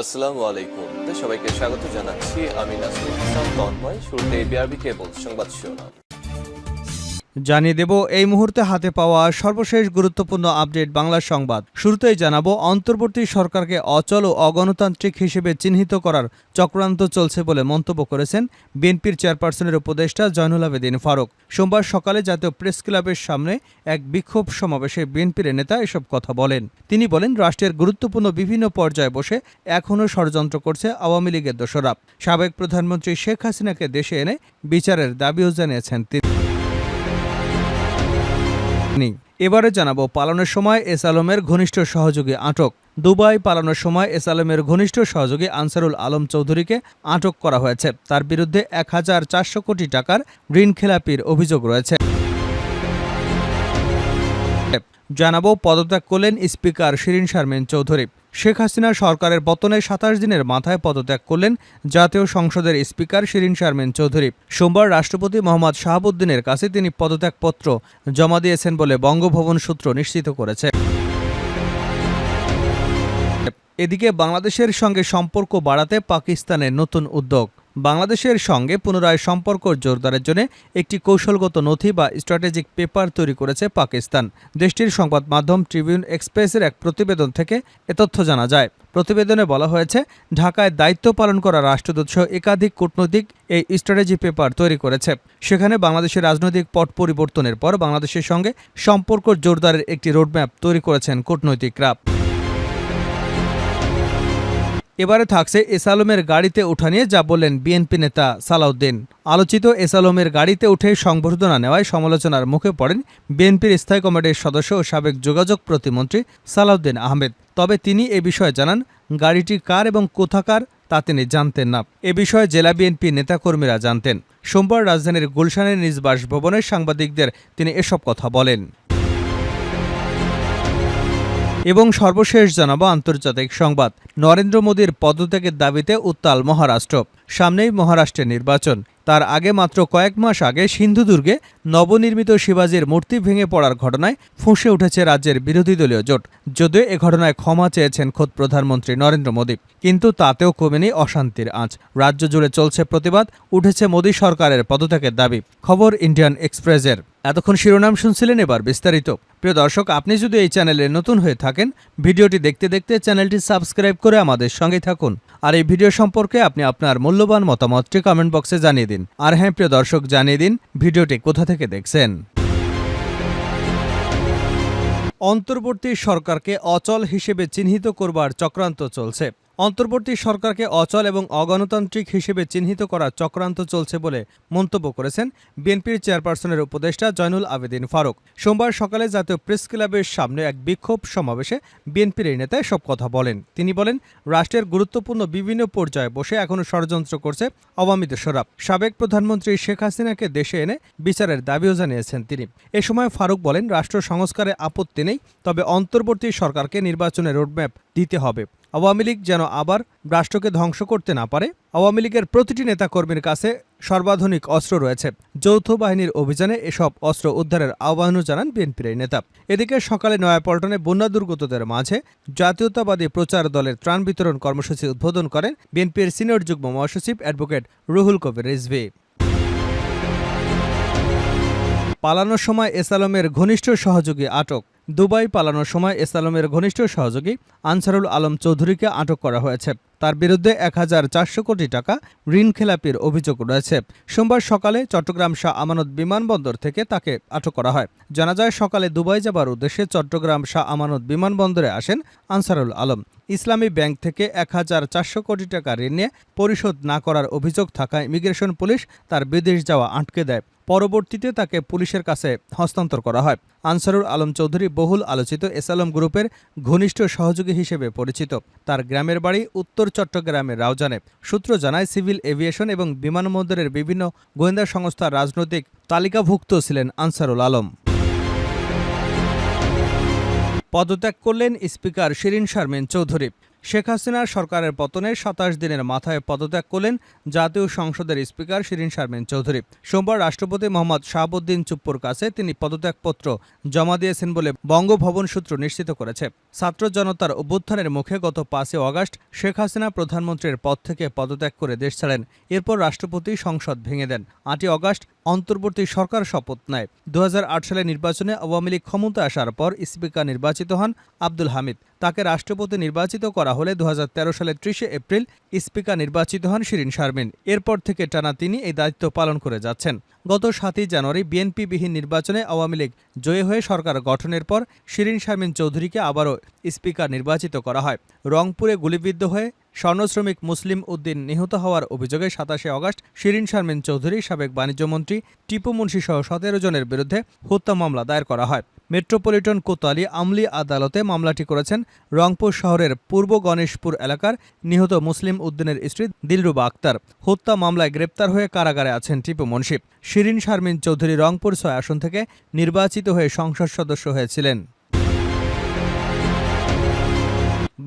আসসালামু আলাইকুম। সবাইকে স্বাগত জানাচ্ছি। আমি নাসরুল ইসলাম তন্ময়। শুরুতে বিআরবি কেবল সংবাদ শিরোনাম জানিয়ে দেব এই মুহূর্তে হাতে পাওয়া সর্বশেষ গুরুত্বপূর্ণ আপডেট বাংলা সংবাদ। শুরুতেই জানাবো, অন্তর্বর্তী সরকারকে অচল ও অগণতান্ত্রিক হিসেবে চিহ্নিত করার চক্রান্ত চলছে বলে মন্তব্য করেছেন বিএনপির চেয়ারপারসনের উপদেষ্টা জয়নুল আবেদিন ফারুক। সোমবার সকালে জাতীয় প্রেস ক্লাবের সামনে এক বিক্ষোভ সমাবেশে বিএনপির নেতা এসব কথা বলেন। তিনি বলেন, রাষ্ট্রের গুরুত্বপূর্ণ বিভিন্ন পর্যায়ে বসে এখনও ষড়যন্ত্র করছে আওয়ামী লীগের দোসররা। সাবেক প্রধানমন্ত্রী শেখ হাসিনাকে দেশে এনে বিচারের দাবিও জানিয়েছেন তিনি। এবারে জানাবো, পালানোর সময় এস আলমের ঘনিষ্ঠ সহযোগী আটক। দুবাই পালানোর সময় এস আলমের ঘনিষ্ঠ সহযোগী আনসারুল আলম চৌধুরীকে আটক করা হয়েছে। তার বিরুদ্ধে ১,৪০০ কোটি টাকার ঋণ খেলাপির অভিযোগ রয়েছে। জানাবো, পদত্যাগ করলেন স্পিকার শিরীন শারমিন চৌধুরী। শেখ হাসিনা সরকারের পতনের ২৭ দিনের মাথায় পদত্যাগ করলেন জাতীয় সংসদের স্পিকার শিরীন শারমিন চৌধুরী। সোমবার রাষ্ট্রপতি মোহাম্মদ শাহাবুদ্দিনের কাছে তিনি পদত্যাগপত্র জমা দিয়েছেন বলে বঙ্গভবন সূত্র নিশ্চিত করেছে। এদিকে বাংলাদেশের সঙ্গে সম্পর্ক বাড়াতে পাকিস্তানের নতুন উদ্যোগ। বাংলাদেশের সঙ্গে পুনরায় সম্পর্ক জোরদারের জন্য একটি কৌশলগত নথি বা স্ট্র্যাটেজিক পেপার তৈরি করেছে পাকিস্তান। দেশটির সংবাদ মাধ্যম ট্রিবিউন এক্সপ্রেসের এক প্রতিবেদন থেকে এ তথ্য জানা যায়। প্রতিবেদনে বলা হয়েছে, ঢাকায় দায়িত্ব পালন করা রাষ্ট্রদূতসহ একাধিক কূটনৈতিক এই স্ট্র্যাটেজি পেপার তৈরি করেছে। সেখানে বাংলাদেশের রাজনৈতিক পট পরিবর্তনের পর বাংলাদেশের সঙ্গে সম্পর্ক জোরদারের একটি রোডম্যাপ তৈরি করেছেন কূটনৈতিকরা। এবারে থাকছে এস আলমের গাড়িতে ওঠা নিয়ে যা বললেন বিএনপি নেতা সালাউদ্দিন। আলোচিত এস আলমের গাড়িতে উঠে সংবর্ধনা নেওয়ায় সমালোচনার মুখে পড়েন বিএনপির স্থায়ী কমিটির সদস্য ও সাবেক যোগাযোগ প্রতিমন্ত্রী সালাউদ্দিন আহমেদ। তবে তিনি এ বিষয়ে জানান, গাড়িটি কার এবং কোথাকার তা তিনি জানতেন না। এ বিষয়ে জেলা বিএনপি নেতাকর্মীরা জানতেন। সোমবার রাজধানীর গুলশানের নিজ বাসভবনে সাংবাদিকদের তিনি এসব কথা বলেন। এবং সর্বশেষ জানাবো আন্তর্জাতিক সংবাদ। নরেন্দ্র মোদীর পদত্যাগের দাবিতে উত্তাল মহারাষ্ট্র। সামনেই মহারাষ্ট্রের নির্বাচন। তার আগে মাত্র কয়েক মাস আগে সিন্ধুদুর্গে নবনির্মিত শিবাজির মূর্তি ভেঙে পড়ার ঘটনায় ফুঁসে উঠেছে রাজ্যের বিরোধী দলীয় জোট। যদিও এ ঘটনায় ক্ষমা চেয়েছেন খোদ প্রধানমন্ত্রী নরেন্দ্র মোদী, কিন্তু তাতেও কমেনি অশান্তির আঁচ। রাজ্য জুড়ে চলছে প্রতিবাদ, উঠেছে মোদী সরকারের পদত্যাগের দাবি। খবর ইন্ডিয়ান এক্সপ্রেসের। এতক্ষণ শিরোনাম শুনছিলেন, এবার বিস্তারিত। প্রিয় দর্শক, আপনি যদি এই চ্যানেলে নতুন হয়ে থাকেন, ভিডিওটি দেখতে দেখতে চ্যানেলটি সাবস্ক্রাইব করে আমাদের সঙ্গে থাকুন। আর এই ভিডিও সম্পর্কে আপনি আপনার মূল্যবান মতামতটি কমেন্ট বক্সে জানিয়ে দিন। আর হ্যাঁ প্রিয় দর্শক, জানিয়ে দিন ভিডিওটি কোথা থেকে দেখছেন। অন্তর্বর্তী সরকারকে অচল হিসেবে চিহ্নিত করবার চক্রান্ত চলছে। অন্তর্বর্তী সরকারকে অচল এবং অগণতান্ত্রিক হিসেবে চিহ্নিত করার চক্রান্ত চলছে বলে মন্তব্য করেছেন বিএনপির চেয়ারপারসনের উপদেষ্টা জয়নুল আবেদিন ফারুক। সোমবার সকালে জাতীয় প্রেস ক্লাবের সামনে এক বিক্ষোভ সমাবেশে বিএনপির এই নেতা এসব কথা বলেন। তিনি বলেন, রাষ্ট্রের গুরুত্বপূর্ণ বিভিন্ন পর্যায়ে বসে এখনও ষড়যন্ত্র করছে আওয়ামী দোসররা। সাবেক প্রধানমন্ত্রী শেখ হাসিনাকে দেশে এনে বিচারের দাবিও জানিয়েছেন তিনি। এ সময় ফারুক বলেন, রাষ্ট্র সংস্কারে আপত্তি নেই, তবে অন্তর্বর্তী সরকারকে নির্বাচনের রোডম্যাপ দিতে হবে। আওয়ামী লীগ যেন আবার রাষ্ট্রকে ধ্বংস করতে না পারে। আওয়ামী লীগের প্রতিটি নেতাকর্মীর কাছে সর্বাধুনিক অস্ত্র রয়েছে। যৌথ বাহিনীর অভিযানে এসব অস্ত্র উদ্ধারের আহ্বানও জানান বিএনপির এই নেতা। এদিকে সকালে নয়াপল্টনে বন্যা দুর্গতদের মাঝে জাতীয়তাবাদী প্রচার দলের ত্রাণ বিতরণ কর্মসূচি উদ্বোধন করেন বিএনপির সিনিয়র যুগ্ম মহাসচিব অ্যাডভোকেট রুহুল কবির রিজভী। পালানোর সময় এস আলমের ঘনিষ্ঠ সহযোগী আটক। দুবাই পালানোর সময় এস আলমের ঘনিষ্ঠ সহযোগী আনসারুল আলম চৌধুরীকে আটক করা হয়েছে। তার বিরুদ্ধে ১,৪০০ কোটি টাকা ঋণ খেলাপির অভিযোগ রয়েছে। সোমবার সকালে চট্টগ্রাম শাহ আমানত বিমানবন্দর থেকে তাকে আটক করা হয়। জানা যায়, সকালে দুবাই যাবার উদ্দেশ্যে চট্টগ্রাম শাহ আমানত বিমানবন্দরে আসেন আনসারুল আলম। ইসলামী ব্যাংক থেকে ১,৪০০ কোটি টাকা ঋণ নিয়ে পরিশোধ না করার অভিযোগ থাকায় ইমিগ্রেশন পুলিশ তার বিদেশ যাওয়া আটকে দেয়। পরবর্তীতে তাকে পুলিশের কাছে হস্তান্তর করা হয়। আনসারুল আলম চৌধুরী বহুল আলোচিত এস আলম গ্রুপের ঘনিষ্ঠ সহযোগী হিসেবে পরিচিত। তার গ্রামের বাড়ি উত্তর চট্টগ্রামের রাউজানে। সূত্র জানায়, সিভিল এভিয়েশন এবং বিমানবন্দরের বিভিন্ন গোয়েন্দা সংস্থার রাজনৈতিক তালিকাভুক্ত ছিলেন আনসারুল আলম। পদত্যাগ করলেন স্পিকার শিরীন শারমিন চৌধুরী। শেখ হাসিনার সরকারের পতনের ২৭ দিনের মাথায় পদত্যাগ করলেন জাতীয় সংসদের স্পিকার শিরীন শারমিন চৌধুরী। সোমবার রাষ্ট্রপতি মোহাম্মদ শাহাবুদ্দিন চুপ্পুর কাছে তিনি পদত্যাগপত্র জমা দিয়েছেন বলে বঙ্গভবন সূত্র নিশ্চিত করেছে। ছাত্র জনতার অভ্যুত্থানের মুখে গত ৫ আগস্ট শেখ হাসিনা প্রধানমন্ত্রীর পদ থেকে পদত্যাগ করে দেশ ছাড়েন। এরপর রাষ্ট্রপতি সংসদ ভেঙে দেন। ৮ আগস্ট অন্তর্বর্তী সরকার শপথ নেয়। ২০০৮ সালে নির্বাচনে আওয়ামী লীগ ক্ষমতায় আসার পর স্পিকার নির্বাচিত হন আব্দুল হামিদ। তাকে রাষ্ট্রপতি নির্বাচিত করা হলে ২০১৩ সালের ৩০ এপ্রিল স্পিকার নির্বাচিত হন শিরীন শারমিন। এরপর থেকে টানা তিনি এই দায়িত্ব পালন করে যাচ্ছেন। গত ৭ জানুয়ারি বিএনপিবিহীন নির্বাচনে আওয়ামী লীগ জয়ী হয়ে সরকার গঠনের পর শিরীন শারমিন চৌধুরীকে আবারও স্পিকার নির্বাচিত করা হয়। রংপুরে গুলিবিদ্ধ হয়ে স্বর্ণশ্রমিক মুসলিম উদ্দিন নিহত হওয়ার অভিযোগে ২৭ আগস্ট শিরীন শারমিন চৌধুরী, সাবেক বাণিজ্যমন্ত্রী টিপু মুন্সি সহ ১৭ জনের বিরুদ্ধে হত্যা মামলা দায়ের করা হয়। মেট্রোপলিটন কোতোয়ালি আমলি আদালতে মামলাটি করেছেন রংপুর শহরের পূর্ব গণেশপুর এলাকার নিহত মুসলিম উদ্দিনের স্ত্রী দিলরুবা আক্তার। হত্যা মামলায় গ্রেপ্তার হয়ে কারাগারে আছেন টিপু মুন্সি। শিরীন শারমিন চৌধুরী রংপুর ৬ আসন থেকে নির্বাচিত হয়ে সংসদ সদস্য হয়েছিলেন।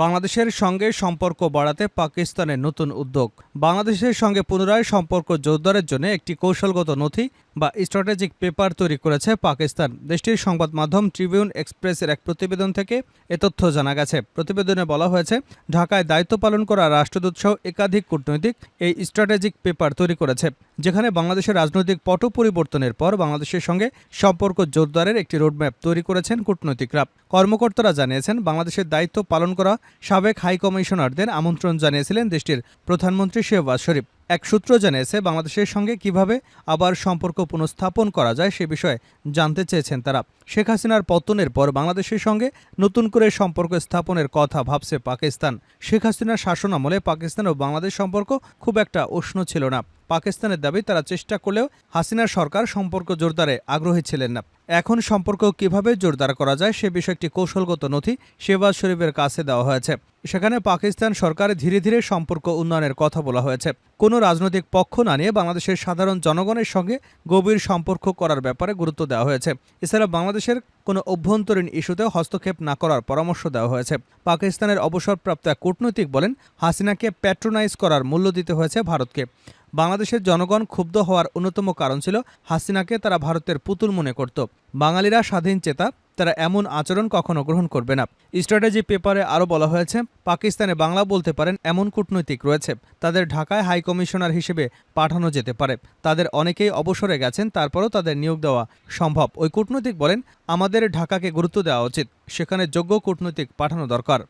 বাংলাদেশের সঙ্গে সম্পর্ক বাড়াতে পাকিস্তানের নতুন উদ্যোগ। বাংলাদেশের সঙ্গে পুনরায় সম্পর্ক জোরদারের জন্য একটি কৌশলগত নথি বা স্ট্র্যাটেজিক পেপার তৈরি করেছে পাকিস্তান। দেশটির সংবাদ মাধ্যম ট্রিবিউন এক্সপ্রেসের এক প্রতিবেদন থেকে এ তথ্য জানা গেছে। প্রতিবেদনে বলা হয়েছে, ঢাকায় দায়িত্ব পালন করা রাষ্ট্রদূতসহ একাধিক কূটনৈতিক এই স্ট্র্যাটেজিক পেপার তৈরি করেছে, যেখানে বাংলাদেশের রাজনৈতিক পট পরিবর্তনের পর বাংলাদেশের সঙ্গে সম্পর্ক জোরদারের একটি রোডম্যাপ তৈরি করেছেন কূটনৈতিকরা। কর্মকর্তারা জানিয়েছেন, বাংলাদেশের দায়িত্ব পালন করা সাবেক হাই কমিশনারদের আমন্ত্রণ জানিয়েছিলেন দেশটির প্রধানমন্ত্রী শেহবাজ শরীফ। এক সূত্র জানিয়েছে, বাংলাদেশের সঙ্গে কিভাবে আবার সম্পর্ক পুনঃস্থাপন করা যায় সে বিষয়ে জানতে চেয়েছেন তারা। শেখ হাসিনার পতনের পর বাংলাদেশের সঙ্গে নতুন করে সম্পর্ক স্থাপনের কথা ভাবছে পাকিস্তান। শেখ হাসিনার শাসনামলে পাকিস্তান ও বাংলাদেশ সম্পর্ক খুব একটা উষ্ণ ছিল না। পাকিস্তানের দাবি, তারা চেষ্টা করলেও হাসিনার সরকার সম্পর্ক জোরদারে আগ্রহী ছিলেন না। এখন সম্পর্ক কিভাবে জোরদার করা যায় সে বিষয়ে একটি কৌশলগত নথি শেহবাজ শরীফের কাছে দেওয়া হয়েছে। সেখানে পাকিস্তান সরকার ধীরে ধীরে সম্পর্ক উন্নয়নের কথা বলা হয়েছে। কোনো রাজনৈতিক পক্ষ না নিয়ে বাংলাদেশের সাধারণ জনগণের সঙ্গে গভীর সম্পর্ক করার ব্যাপারে গুরুত্ব দেওয়া হয়েছে। এছাড়া বাংলাদেশের কোনো অভ্যন্তরীণ ইস্যুতে হস্তক্ষেপ না করার পরামর্শ দেওয়া হয়েছে। পাকিস্তানের অবসরপ্রাপ্ত এক কূটনৈতিক বলেন, হাসিনাকে প্যাট্রোনাইজ করার মূল্য দিতে হয়েছে ভারতকে। বাংলাদেশের জনগণ ক্ষুব্ধ হওয়ার অন্যতম কারণ ছিল হাসিনাকে তারা ভারতের পুতুল মনে করত। বাঙালিরা স্বাধীন চেতা, তারা এমন আচরণ কখনো গ্রহণ করবে না। স্ট্র্যাটেজি পেপারে আরও বলা হয়েছে, পাকিস্তানে বাংলা বলতে পারেন এমন কূটনৈতিক রয়েছে, তাদের ঢাকায় হাই কমিশনার হিসেবে পাঠানো যেতে পারে। তাদের অনেকেই অবসরে গেছেন, তারপরও তাদের নিয়োগ দেওয়া সম্ভব। ওই কূটনৈতিক বলেন, আমাদের ঢাকাকে গুরুত্ব দেওয়া উচিত, সেখানে যোগ্য কূটনৈতিক পাঠানো দরকার।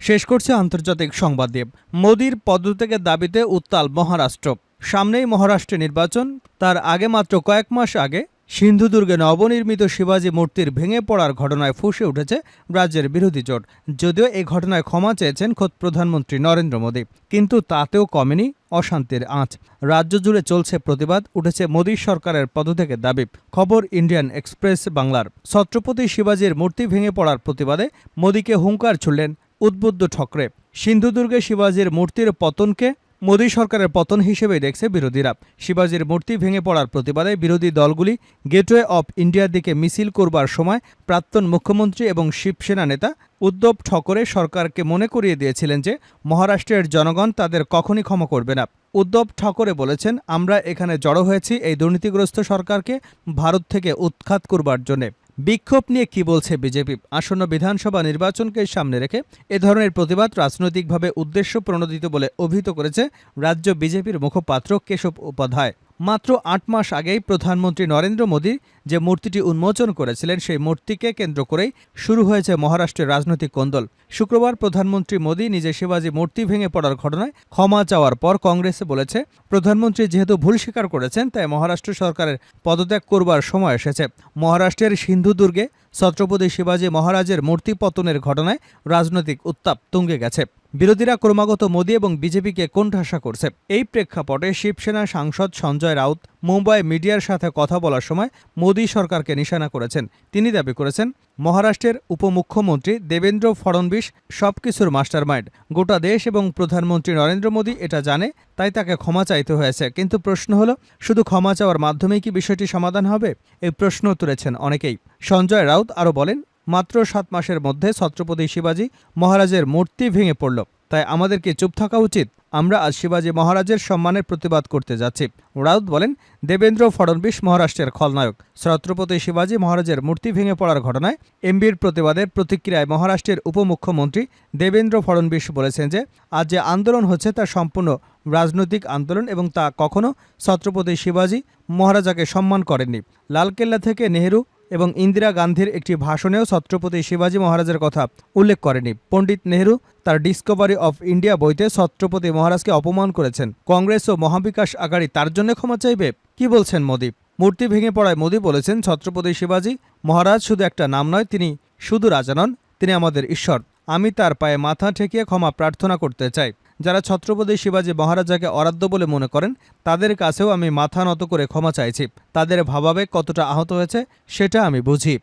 শেষ করছে আন্তর্জাতিক সংবাদ দিয়ে। মোদির পদত্যাগের দাবিতে উত্তাল মহারাষ্ট্র। সামনেই মহারাষ্ট্রে নির্বাচন, তার আগে মাত্র কয়েক মাস আগে সিন্ধুদুর্গে নবনির্মিত শিবাজী মূর্তির ভেঙে পড়ার ঘটনায় ফুঁসে উঠেছে রাজ্যের বিরোধী জোট। যদিও এই ঘটনায় ক্ষমা চেয়েছেন খোদ প্রধানমন্ত্রী নরেন্দ্র মোদী, কিন্তু তাতেও কমেনি অশান্তির আঁচ। রাজ্য জুড়ে চলছে প্রতিবাদ, উঠেছে মোদী সরকারের পদত্যাগের দাবি। খবর ইন্ডিয়ান এক্সপ্রেস বাংলার। ছত্রপতি শিবাজীর মূর্তি ভেঙে পড়ার প্রতিবাদে মোদীকে হুঙ্কার ছুড়লেন উদ্বুদ্ধ ঠকরে। সিন্ধুদুর্গে শিবাজীর মূর্তির পতনকে মোদী সরকারের পতন হিসেবেই দেখছে বিরোধীরা। শিবাজীর মূর্তি ভেঙে পড়ার প্রতিবাদে বিরোধী দলগুলি গেটওয়ে অফ ইন্ডিয়ার দিকে মিছিল করবার সময় প্রাক্তন মুখ্যমন্ত্রী এবং শিবসেনা নেতা উদ্ধব ঠকরে সরকারকে মনে করিয়ে দিয়েছিলেন যে মহারাষ্ট্রের জনগণ তাদের কখনই ক্ষমা করবে না। উদ্ধব ঠকরে বলেছেন, আমরা এখানে জড়ো হয়েছি এই দুর্নীতিগ্রস্ত সরকারকে ভারত থেকে উৎখাত করবার জন্যে। বিক্ষোভ নিয়ে কি বলছে বিজেপি? আসন্ন বিধানসভা নির্বাচনকে সামনে রেখে এ ধরনের প্রতিবাদ রাজনৈতিকভাবে উদ্দেশ্য প্রণোদিত বলে অভিহিত করেছে রাজ্য বিজেপির মুখপাত্র কেশব উপাধ্যায়। মাত্র ৮ মাস আগেই প্রধানমন্ত্রী নরেন্দ্র মোদী যে মূর্তিটি উন্মোচন করেছিলেন, সেই মূর্তিকে কেন্দ্র করেই শুরু হয়েছে মহারাষ্ট্রের রাজনৈতিক কোন্দল। শুক্রবার প্রধানমন্ত্রী মোদী নিজে শিবাজী মূর্তি ভেঙে পড়ার ঘটনায় ক্ষমা চাওয়ার পর কংগ্রেসে বলেছে, প্রধানমন্ত্রী যেহেতু ভুল স্বীকার করেছেন, তাই মহারাষ্ট্র সরকারের পদত্যাগ করবার সময় এসেছে। মহারাষ্ট্রের সিন্ধুদুর্গে ছত্রপতি শিবাজী মহারাজের মূর্তি পতনের ঘটনায় রাজনৈতিক উত্তাপ তুঙ্গে গেছে। বিরোধীরা ক্রমাগত মোদী এবং বিজেপিকে কোণঠাসা করছে। এই প্রেক্ষাপটে শিবসেনা সাংসদ সঞ্জয় রাউত মুম্বাই মিডিয়ার সাথে কথা বলার সময় মোদী সরকারকে নিশানা করেছেন। তিনি দাবি করেছেন, মহারাষ্ট্রের উপমুখ্যমন্ত্রী দেবেন্দ্র ফডনবিস সবকিছুর মাস্টারমাইন্ড। গোটা দেশ এবং প্রধানমন্ত্রী নরেন্দ্র মোদী এটা জানে, তাই তাকে ক্ষমা চাইতে হয়েছে। কিন্তু প্রশ্ন হলো, শুধু ক্ষমা চাওয়ার মাধ্যমেই কি বিষয়টি সমাধান হবে? এই প্রশ্ন তুলেছেন অনেকেই। সঞ্জয় রাউত আরও বলেন, মাত্র 7 মাসের মধ্যে ছত্রপতি শিবাজী মহারাজের মূর্তি ভেঙে পড়ল। তাই আমাদেরকে চুপ থাকা উচিত। আমরা আজ শিবাজী মহারাজের সম্মানের প্রতিবাদ করতে যাচ্ছি। রাউত বলেন, দেবেন্দ্র ফডণবীশ মহারাষ্ট্রের খলনায়ক। ছত্রপতি শিবাজী মহারাজের মূর্তি ভেঙে পড়ার ঘটনায় এমবির প্রতিবাদের প্রতিক্রিয়ায় মহারাষ্ট্রের উপমুখ্যমন্ত্রী দেবেন্দ্র ফডণবীশ বলেছেন যে আজ যে আন্দোলন হচ্ছে তা সম্পূর্ণ রাজনৈতিক আন্দোলন এবং তা কখনো ছত্রপতি শিবাজী মহারাজাকে সম্মান করেননি। লালকেল্লা থেকে নেহেরু এবং ইন্দিরা গান্ধীর একটি ভাষণেও ছত্রপতি শিবাজী মহারাজের কথা উল্লেখ করেনি। পণ্ডিত নেহেরু তার ডিসকভারি অফ ইন্ডিয়া বইতে ছত্রপতি মহারাজকে অপমান করেছেন। কংগ্রেস ও মহাবিকাশ আঘাড়ি তার জন্য ক্ষমা চাইবে? কি বলছেন মোদি? মূর্তি ভেঙে পড়ায় মোদি বলেছেন, ছত্রপতি শিবাজী মহারাজ শুধু একটা নাম নয়, তিনি শুধু রাজা নন, তিনি আমাদের ঈশ্বর। আমি তার পায়ে মাথা ঠেকিয়ে ক্ষমা প্রার্থনা করতে চাই। যারা ছত্রপতি শিবাজী মহারাজাকে অরাধ্য বলে মনে করেন তাদের কাছেও আমি মাথা নত করে ক্ষমা চাইছি। তাদের ভাবাবেগ কতটা আহত হয়েছে সেটা আমি বুঝি।